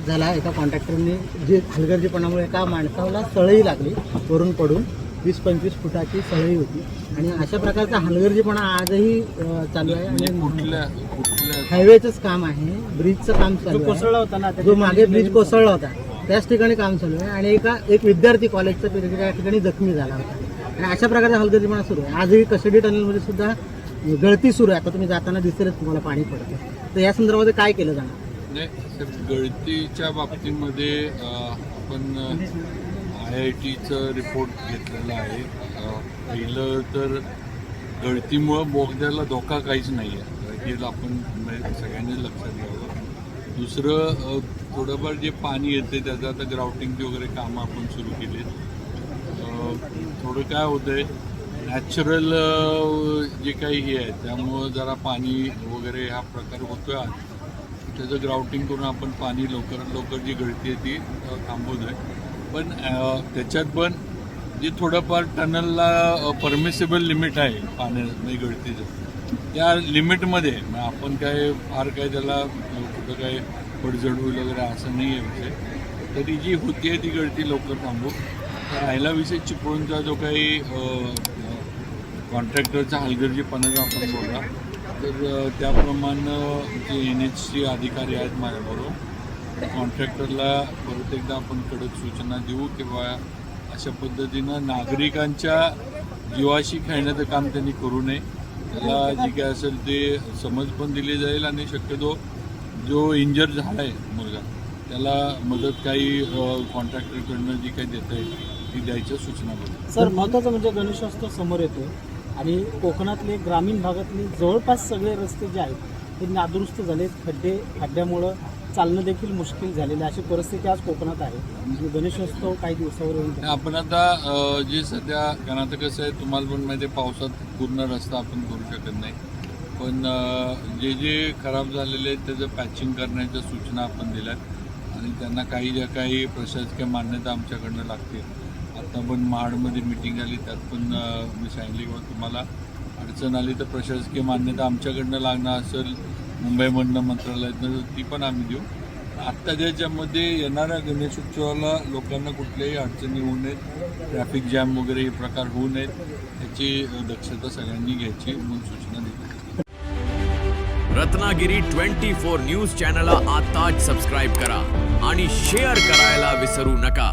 झाला एका कॉन्ट्रॅक्टरने जे हलगर्जीपणामुळे एका माणसाला सळई लागली वरून पडून 20-25 फुटाची सळई होती आणि अशा प्रकारचा हलगर्जीपणा आजही चालू आहे. आणि हायवेचंच काम आहे, ब्रिजचं काम चालू कोसळला होता ना, जो मागे ब्रिज कोसळला होता त्याच ठिकाणी काम चालू आहे आणि एक विद्यार्थी कॉलेजचा त्या ठिकाणी जखमी झाला होता आणि अशा प्रकारचा हलगर्जीपणा सुरू आहे. आजही कशेडी टनेलमध्ये सुद्धा गळती सुरू आहे. आता तुम्ही जाताना दिसेलच तुम्हाला पाणी पडतं. तर या संदर्भात काय केलं जाणार? नाही, गळतीच्या बाबतीमध्ये आपण IITचं रिपोर्ट घेतलेला आहे. पहिलं तर गळतीमुळं बोगद्याला धोका काहीच नाही आहे, हे आपण सगळ्यांनी लक्षात घ्यावं. दुसरं थोडंफार जे पाणी येते त्याचं आता ग्राउटिंगची वगैरे कामं आपण सुरू केली. थोडं काय होतं आहे, नॅचरल जे काही हे आहे त्यामुळं जरा पाणी वगैरे हा प्रकार होतो आहे. त्याचं ग्राउटिंग करून आपण पाणी लवकरात लवकर जी गळती आहे ती थांबवतो आहे. पण त्याच्यात पण जे थोडंफार टनलला परमिसेबल लिमिट आहे पाण्यामध्ये गळतीचं, त्या लिमिटमध्ये आपण काय फार काय त्याला कुठं काय पडझड होईल वगैरे असं नाही आहे विषय. तरी जी होती आहे ती गळती लवकर थांबू. राहिला विषय चिपळूणचा जो काही कॉन्ट्रॅक्टरचा हलगर्जीपणाचा आपण बोलला, तर त्याप्रमाणे जे NHC अधिकारी आहेत माझ्याबरोबर, कॉन्ट्रॅक्टरला परत एकदा आपण कडक सूचना देऊ किंवा अशा पद्धतीनं नागरिकांच्या जीवाशी खेळण्याचं काम त्यांनी करू नये. त्याला जे काय असेल ते समज पण दिली जाईल आणि शक्यतो जो इंजर झाला आहे मुलगा त्याला मदत काही कॉन्ट्रॅक्टरकडनं जी काही देता येईल ती द्यायच्या सूचना करू. सर, महत्त्वाचं म्हणजे गणेशोत्सव समोर येतो आणि कोकणातले ग्रामीण भागातले जवळपास सगळे रस्ते जे आहेत ते नादुरुस्त झाले. खड्ड्यामुळं चालणं देखील मुश्किल झालेलं, अशी परिस्थिती आज कोकणात आहे. म्हणजे गणेशोत्सव काही दिवसावर येऊन आपण आता जे सध्या, कारण आता कसं आहे तुम्हाला पण माहिती आहे, पावसात पूर्ण रस्ता आपण करू शकत नाही. पण जे खराब झालेले आहेत त्याचं पॅचिंग करण्याच्या सूचना आपण दिल्यात आणि त्यांना काही ज्या काही प्रशासकीय मान्यता आमच्याकडनं लागते. आता पण महाडमध्ये मिटिंग झाली, त्यात पण मी सांगितली की तुम्हाला अडचण आली तर प्रशासकीय मान्यता आमच्याकडनं लागणार असेल, मुंबईमधनं मंत्रालयातनं, ती पण आम्ही देऊ. आत्ता ज्याच्यामध्ये येणाऱ्या गणेशोत्सवाला लोकांना कुठल्याही अडचणी होऊ नयेत, ट्रॅफिक जॅम वगैरे हे प्रकार होऊ नयेत, याची दक्षता सगळ्यांनी घ्यायची म्हणून सूचना दिली. रत्नागिरी 24 न्यूज चॅनलला आताच सबस्क्राईब करा आणि शेअर करायला विसरू नका.